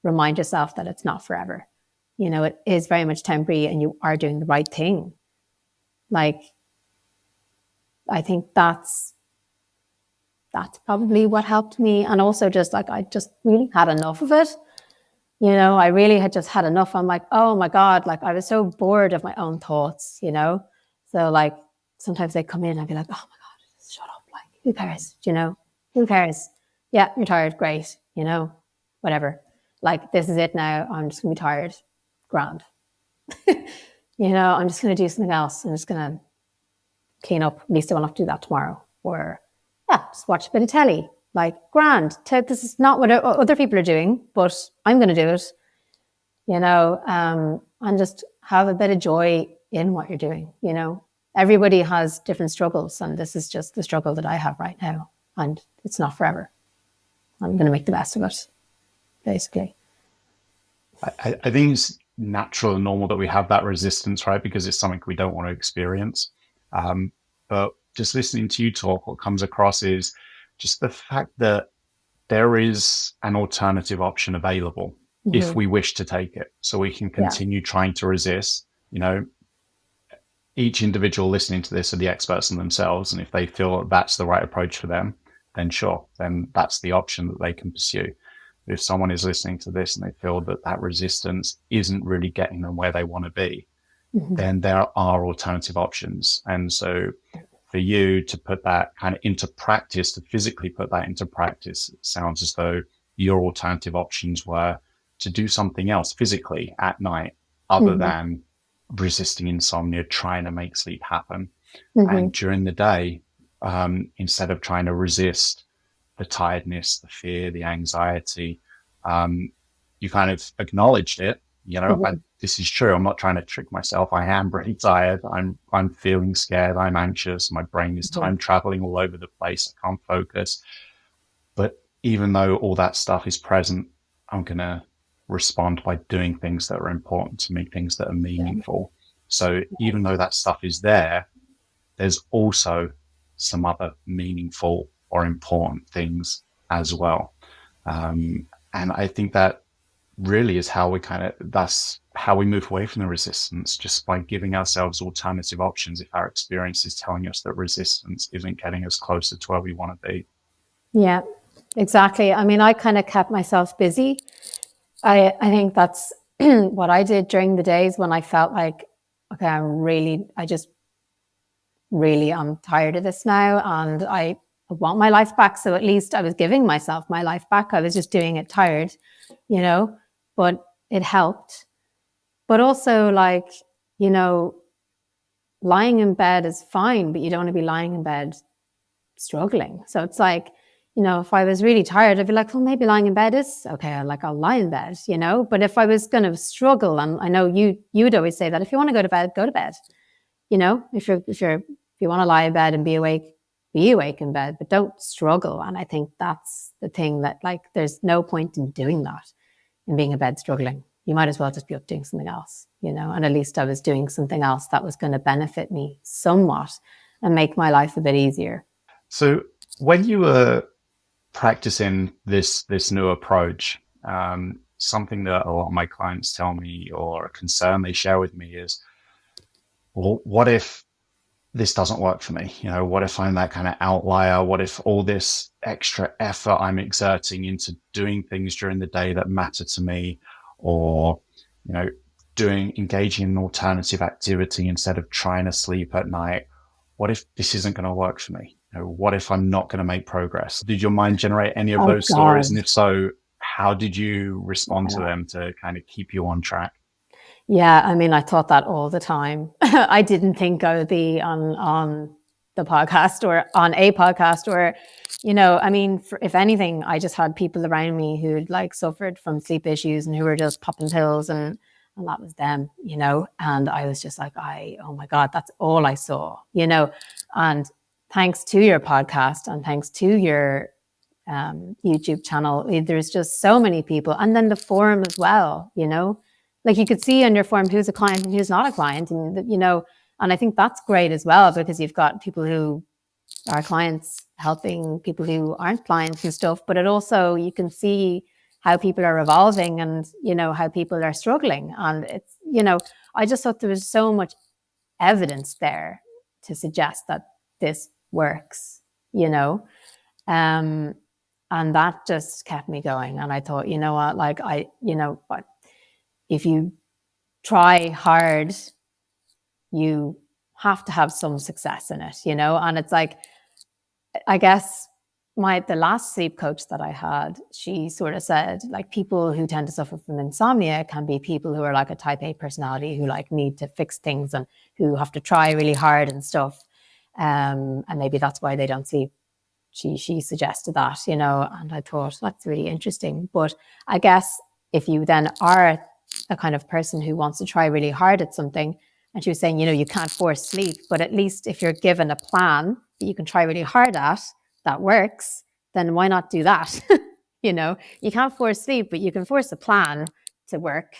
remind yourself that it's not forever. It is very much temporary, and you are doing the right thing. Like, I think that's probably what helped me. And also just like, I just really had enough of it. I really had just had enough. I'm like, oh my God, like I was so bored of my own thoughts, So like, sometimes they come in and I'd be like, oh my God, just shut up. Like, who cares? Who cares? Yeah, you're tired. Great. Whatever. Like, this is it now. I'm just going to be tired. Grand. I'm just going to do something else. I'm just going to clean up. At least I won't have to do that tomorrow. Or, just watch a bit of telly. Like, grand. This is not what other people are doing, but I'm going to do it. And just have a bit of joy in what you're doing. Everybody has different struggles, and this is just the struggle that I have right now. And it's not forever. I'm going to make the best of it, basically. I think it's natural and normal that we have that resistance, right? Because it's something we don't want to experience. But just listening to you talk, what comes across is just the fact that there is an alternative option available if we wish to take it. So we can continue trying to resist. each individual listening to this are the experts in themselves. And if they feel that's the right approach for them, then sure, then that's the option that they can pursue. If someone is listening to this and they feel that that resistance isn't really getting them where they want to be, then there are alternative options. And so for you to put that kind of into practice, to physically put that into practice, it sounds as though your alternative options were to do something else physically at night other than resisting insomnia, trying to make sleep happen. And during the day, instead of trying to resist the tiredness, the fear, the anxiety, you kind of acknowledged it. This is true. I'm not trying to trick myself. I am really tired. I'm feeling scared. I'm anxious. My brain is time traveling all over the place. I can't focus. But even though all that stuff is present, I'm going to respond by doing things that are important to me, things that are meaningful. So even though that stuff is there, there's also some other meaningful or important things as well. And I think that really is how that's how we move away from the resistance, just by giving ourselves alternative options if our experience is telling us that resistance isn't getting us closer to where we want to be. Yeah, exactly. I mean, I kind of kept myself busy. I think that's what I did during the days when I felt like, okay, I'm tired of this now and I want my life back. So at least I was giving myself my life back. I was just doing it tired, but it helped. But also, like, lying in bed is fine, but you don't want to be lying in bed struggling. So it's like, if I was really tired, I'd be like, well, maybe lying in bed is okay. I'll lie in bed, But if I was going to struggle, and I know you'd always say that if you want to go to bed, go to bed. If you want to lie in bed and be awake in bed, but don't struggle. And I think that's the thing that, like, there's no point in doing that, in being in bed struggling. You might as well just be up doing something else, and at least I was doing something else that was going to benefit me somewhat and make my life a bit easier. So when you were practicing this new approach, something that a lot of my clients tell me, or a concern they share with me, is, well, what if this doesn't work for me? What if I'm that kind of outlier? What if all this extra effort I'm exerting into doing things during the day that matter to me, or, engaging in alternative activity instead of trying to sleep at night? What if this isn't going to work for me? What if I'm not going to make progress? Did your mind generate any of those stories? And if so, how did you respond to them to kind of keep you on track? Yeah, I mean, I thought that all the time. I didn't think I would be on the podcast or on a podcast, or, I mean, if anything, I just had people around me who'd like suffered from sleep issues and who were just popping pills, and that was them, and I was just like, oh my God, that's all I saw, and thanks to your podcast and thanks to your YouTube channel, there's just so many people, and then the forum as well, like you could see on your forum who's a client and who's not a client, and and I think that's great as well, because you've got people who are clients helping people who aren't clients and stuff, but it also, you can see how people are evolving and how people are struggling, and it's I just thought there was so much evidence there to suggest that this works, and that just kept me going. And I thought, what, like, but if you try hard, you have to have some success in it, and it's like, I guess the last sleep coach that I had, she sort of said, like, people who tend to suffer from insomnia can be people who are like a type A personality, who like need to fix things and who have to try really hard and stuff, and maybe that's why they don't sleep. She suggested that, and I thought that's really interesting. But I guess if you then are a kind of person who wants to try really hard at something, and she was saying, you can't force sleep, but at least if you're given a plan that you can try really hard at that works, then why not do that? You can't force sleep, but you can force a plan to work,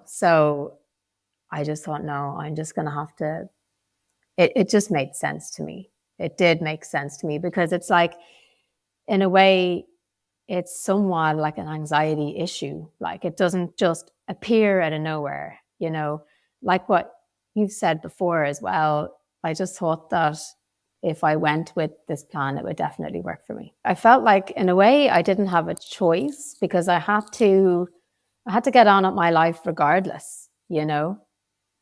So I just thought, no, I'm just going to have to, it just made sense to me. It did make sense to me, because it's like, in a way, it's somewhat like an anxiety issue. Like, it doesn't just appear out of nowhere, like what you've said before as well, I just thought that if I went with this plan, it would definitely work for me. I felt like in a way I didn't have a choice because I had to get on with my life regardless,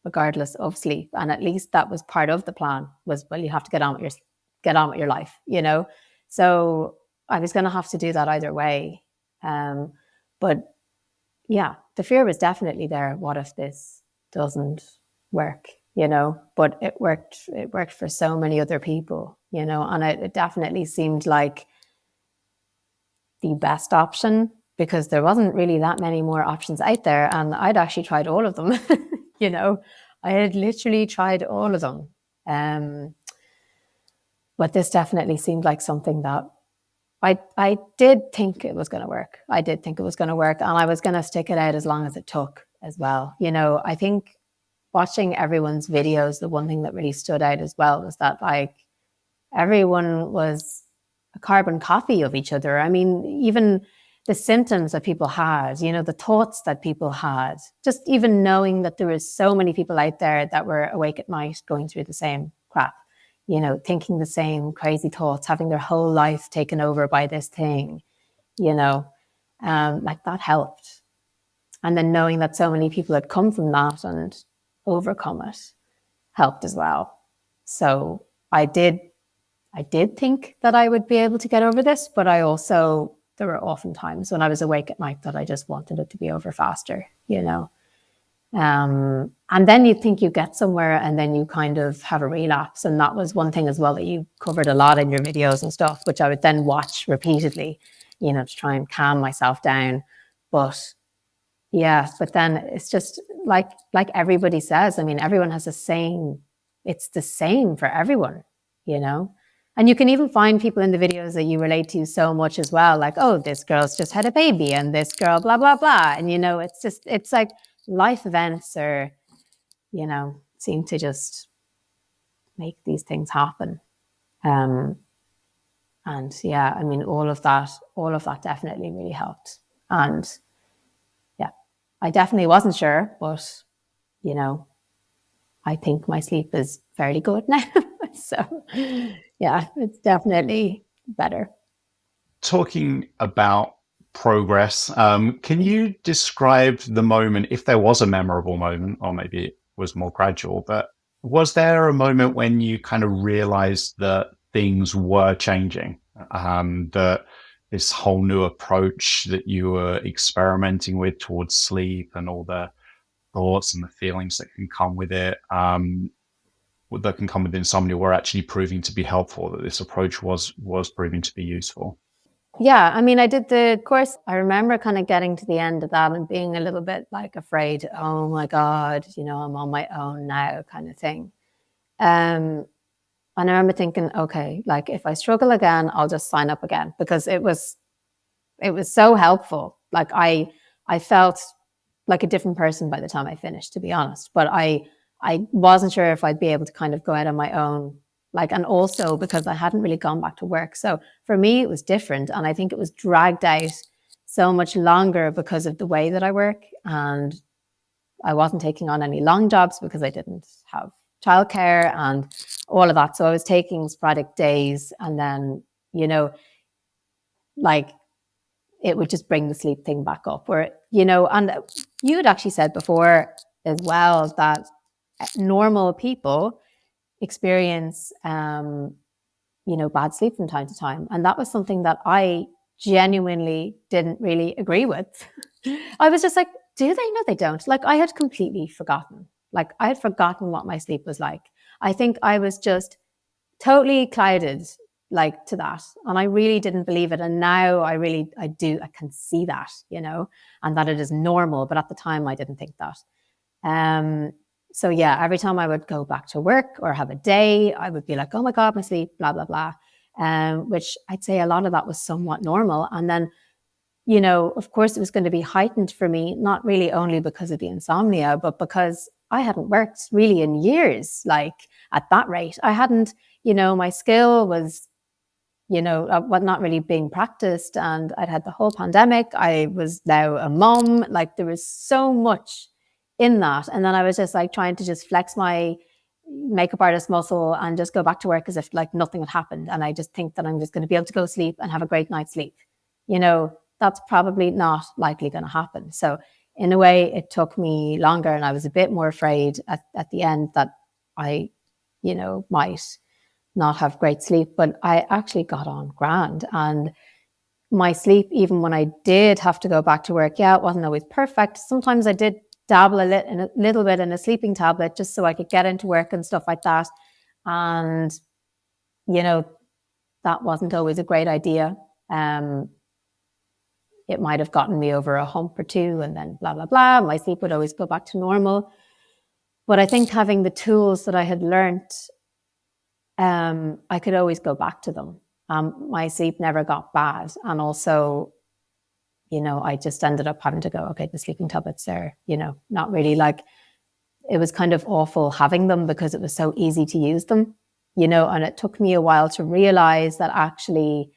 regardless of sleep. And at least that was part of the plan was, well, you have to get on with your life, So I was going to have to do that either way. But yeah, the fear was definitely there. What if this doesn't work? But it worked for so many other people, and it definitely seemed like the best option because there wasn't really that many more options out there. And I'd actually tried all of them, I had literally tried all of them. But this definitely seemed like something that I did think it was going to work. I did think it was going to work, and I was going to stick it out as long as it took as well. I think watching everyone's videos, the one thing that really stood out as well was that like everyone was a carbon copy of each other. I mean, even the symptoms that people had, the thoughts that people had, just even knowing that there was so many people out there that were awake at night going through the same crap, thinking the same crazy thoughts, having their whole life taken over by this thing, like that helped. And then knowing that so many people had come from that and overcome it helped as well. So I did think that I would be able to get over this, but there were often times when I was awake at night that I just wanted it to be over faster, and then you think you get somewhere and then you kind of have a relapse. And that was one thing as well that you covered a lot in your videos and stuff, which I would then watch repeatedly, to try and calm myself down. But yeah, but then it's just like everybody says, I mean, everyone has it's the same for everyone, And you can even find people in the videos that you relate to so much as well. Like, oh, this girl's just had a baby and this girl, blah, blah, blah. And, it's like life events seem to just make these things happen. And yeah, I mean, all of that definitely really helped. And yeah, I definitely wasn't sure, but, I think my sleep is fairly good now. So yeah, it's definitely better. Talking about progress, can you describe the moment, if there was a memorable moment, or maybe it was more gradual, but was there a moment when you kind of realized that things were changing, that this whole new approach that you were experimenting with towards sleep and all the thoughts and the feelings that can come with it, that can come with insomnia, were actually proving to be helpful, that this approach was proving to be useful? Yeah, I mean, I did the course. I remember kind of getting to the end of that and being a little bit like afraid, oh my God, I'm on my own now kind of thing. And I remember thinking, okay, like if I struggle again, I'll just sign up again, because it was so helpful. Like I felt like a different person by the time I finished, to be honest. But I wasn't sure if I'd be able to kind of go out on my own. And also because I hadn't really gone back to work. So for me, it was different. And I think it was dragged out so much longer because of the way that I work. And I wasn't taking on any long jobs because I didn't have childcare and all of that. So I was taking sporadic days, and then, it would just bring the sleep thing back up. And you had actually said before as well that normal people experience, bad sleep from time to time. And that was something that I genuinely didn't really agree with. I was just like, do they? No, they don't. I had completely forgotten. I had forgotten what my sleep was like. I think I was just totally clouded to that. And I really didn't believe it. And now I can see that, and that it is normal. But at the time I didn't think that. So yeah, every time I would go back to work or have a day, I would be like, oh my God, my sleep, blah, blah, blah. Which I'd say a lot of that was somewhat normal. And then, of course it was going to be heightened for me, not really only because of the insomnia, but because I hadn't worked really in years, at that rate. I hadn't, my skill was, not really being practiced. And I'd had the whole pandemic. I was now a mom. There was so much in that. And then I was just like trying to just flex my makeup artist muscle and just go back to work as if like nothing had happened. And I just think that I'm just going to be able to go sleep and have a great night's sleep. You know, that's probably not likely going to happen. So in a way, it took me longer, and I was a bit more afraid at the end that I, you know, might not have great sleep. But I actually got on grand, and my sleep, even when I did have to go back to work, yeah, it wasn't always perfect. Sometimes I did dabble a little bit in a sleeping tablet just so I could get into work and stuff like that. And, you know, that wasn't always a great idea. It might have gotten me over a hump or two, and then blah, blah, blah. My sleep would always go back to normal. But I think having the tools that I had learned, I could always go back to them. My sleep never got bad. And also, you know, I just ended up having to go, okay, the sleeping tablets are, you know, not really like, it was kind of awful having them because it was so easy to use them, you know, and it took me a while to realize that actually,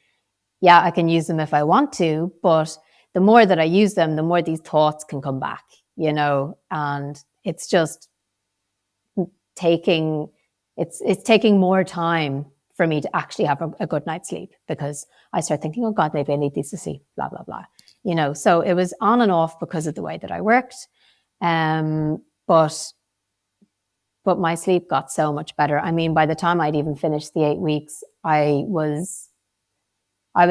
yeah, I can use them if I want to, but the more that I use them, the more these thoughts can come back, you know, and it's just taking more time for me to actually have a good night's sleep, because I start thinking, oh God, maybe I need these to sleep, blah, blah, blah. You know, so it was on and off because of the way that I worked. But my sleep got so much better. I mean, by the time I'd even finished the 8 weeks, I was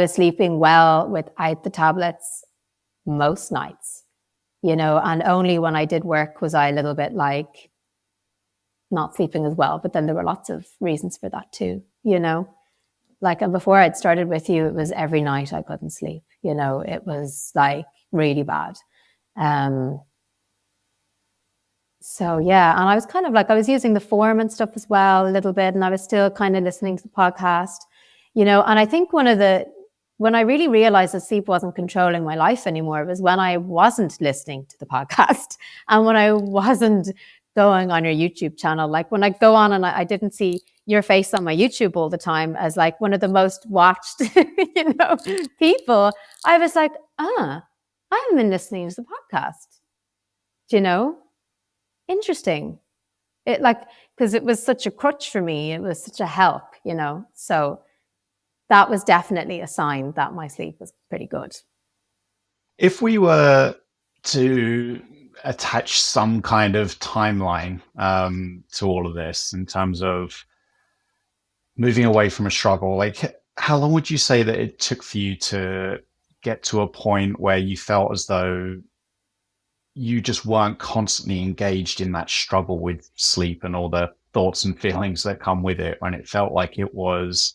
sleeping well without the tablets most nights, you know, and only when I did work was I a little bit like not sleeping as well. But then there were lots of reasons for that too, you know. Like, and before I'd started with you, it was every night I couldn't sleep, you know, it was like really bad. So yeah, and I was kind of like, I was using the form and stuff as well a little bit, and I was still kind of listening to the podcast, you know. And I think when I really realized that sleep wasn't controlling my life anymore, was when I wasn't listening to the podcast and when I wasn't going on your YouTube channel. Like when I go on and I didn't see your face on my YouTube all the time as like one of the most watched, you know, people, I was like, I haven't been listening to the podcast, you know. Interesting. It like, because it was such a crutch for me, it was such a help, you know. So that was definitely a sign that my sleep was pretty good. If we were to attach some kind of timeline to all of this in terms of moving away from a struggle, like how long would you say that it took for you to get to a point where you felt as though you just weren't constantly engaged in that struggle with sleep and all the thoughts and feelings that come with it, when it felt like it was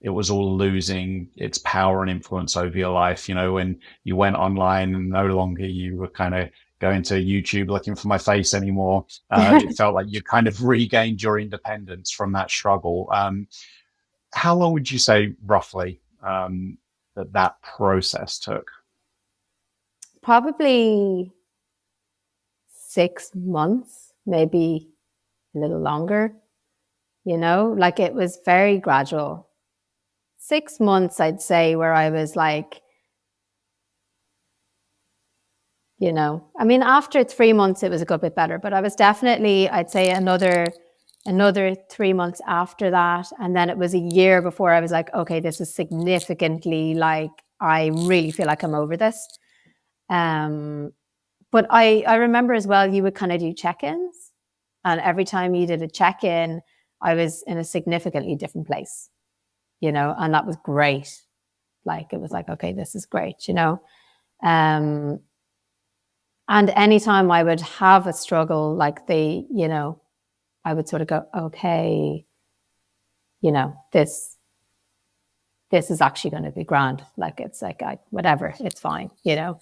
all losing its power and influence over your life? You know, when you went online and no longer you were kind of going to YouTube looking for my face anymore, it felt like you kind of regained your independence from that struggle. How long would you say roughly that process took? Probably 6 months, maybe a little longer, you know, like it was very gradual. 6 months, I'd say, where I was like, you know, I mean, after 3 months, it was a good bit better, but I was definitely, I'd say another 3 months after that. And then it was a year before I was like, okay, this is significantly like, I really feel like I'm over this. But I remember as well, you would kind of do check-ins, and every time you did a check-in, I was in a significantly different place, you know, and that was great. Like, it was like, okay, this is great, you know. And anytime I would have a struggle, like you know, I would sort of go, okay, you know, this is actually going to be grand. Like, it's like, whatever, it's fine, you know.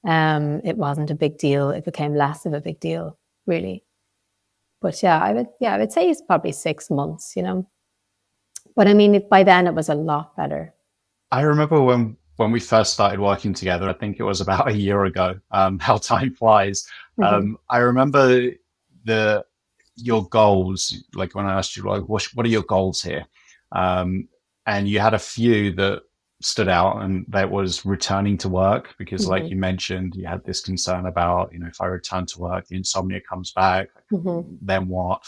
It wasn't a big deal. It became less of a big deal, really. But yeah, I would say it's probably 6 months, you know. But I mean, by then it was a lot better. I remember when we first started working together, I think it was about a year ago, how time flies. I remember your goals, like when I asked you, like, what are your goals here? And you had a few that stood out, and that was returning to work, because like you mentioned, you had this concern about, if I return to work, the insomnia comes back, then what?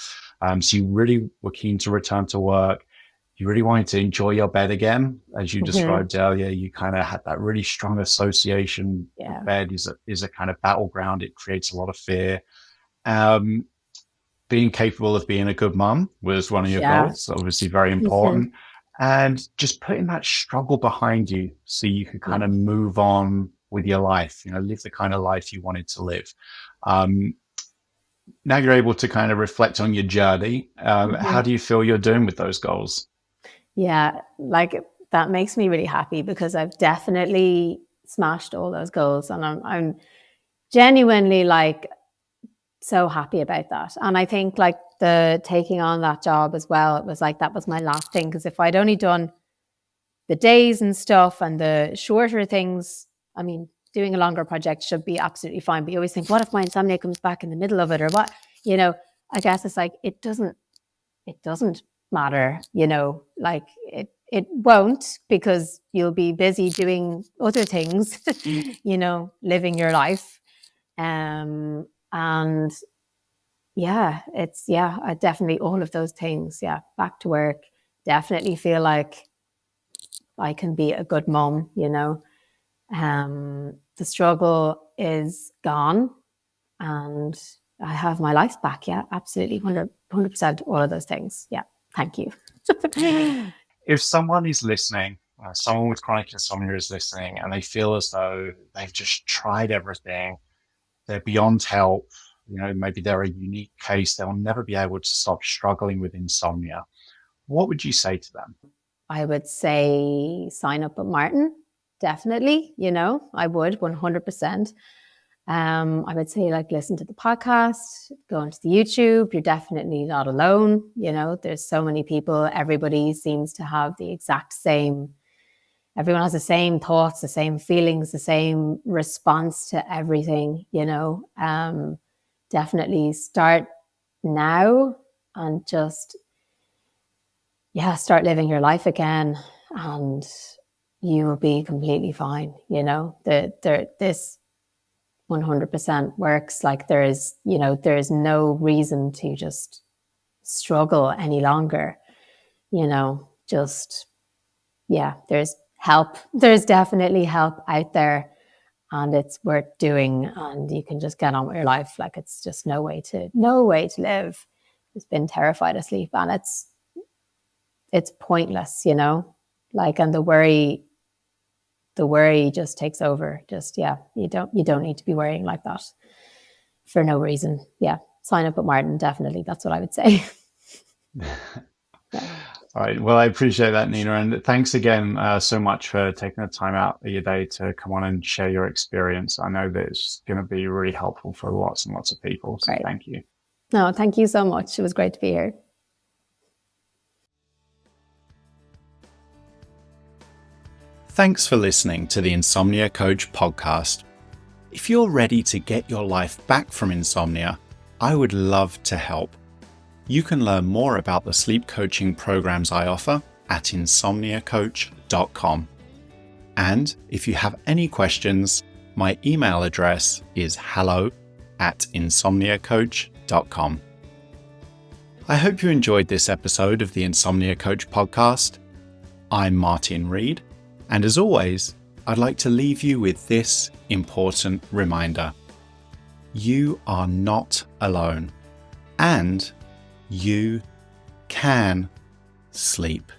So you really were keen to return to work. You really wanted to enjoy your bed again. As you described earlier, you kind of had that really strong association. Yeah. Bed is a kind of battleground. It creates a lot of fear. Being capable of being a good mum was one of your goals, obviously very important. And just putting that struggle behind you so you could kind of move on with your life, live the kind of life you wanted to live. Now you're able to kind of reflect on your journey. How do you feel you're doing with those goals? Yeah, like that makes me really happy, because I've definitely smashed all those goals, and I'm genuinely like so happy about that. And I think like the taking on that job as well, it was like that was my last thing, because if I'd only done the days and stuff and the shorter things, I mean, doing a longer project should be absolutely fine, but you always think, what if my insomnia comes back in the middle of it, or what? I guess it's like it doesn't matter, like it won't, because you'll be busy doing other things, living your life. And I definitely, all of those things, back to work, definitely feel like I can be a good mom, the struggle is gone, and I have my life back. Yeah, absolutely. 100%, all of those things. Yeah. Thank you. If someone is listening, someone with chronic insomnia is listening, and they feel as though they've just tried everything, they're beyond help, maybe they're a unique case, they'll never be able to stop struggling with insomnia, what would you say to them? I would say sign up with Martin. Definitely. I would 100%. I would say like listen to the podcast, go onto the YouTube. You're definitely not alone. There's so many people. Everybody seems to have the exact same. Everyone has the same thoughts, the same feelings, the same response to everything. Definitely start now and just start living your life again, and you will be completely fine. This 100% works. Like there is no reason to just struggle any longer. There's help. There's definitely help out there, and it's worth doing, and you can just get on with your life. Like it's just no way to live. It's been terrified asleep, and it's pointless, like, and the worry just takes over. Just, you don't need to be worrying like that for no reason. Yeah. Sign up with Martin. Definitely. That's what I would say. All right. Well, I appreciate that, Nina. And thanks again so much for taking the time out of your day to come on and share your experience. I know that it's going to be really helpful for lots and lots of people. So Thank you. No, thank you so much. It was great to be here. Thanks for listening to the Insomnia Coach podcast. If you're ready to get your life back from insomnia, I would love to help. You can learn more about the sleep coaching programs I offer at insomniacoach.com. And if you have any questions, my email address is hello@insomniacoach.com. I hope you enjoyed this episode of the Insomnia Coach podcast. I'm Martin Reed. And as always, I'd like to leave you with this important reminder. You are not alone, and you can sleep.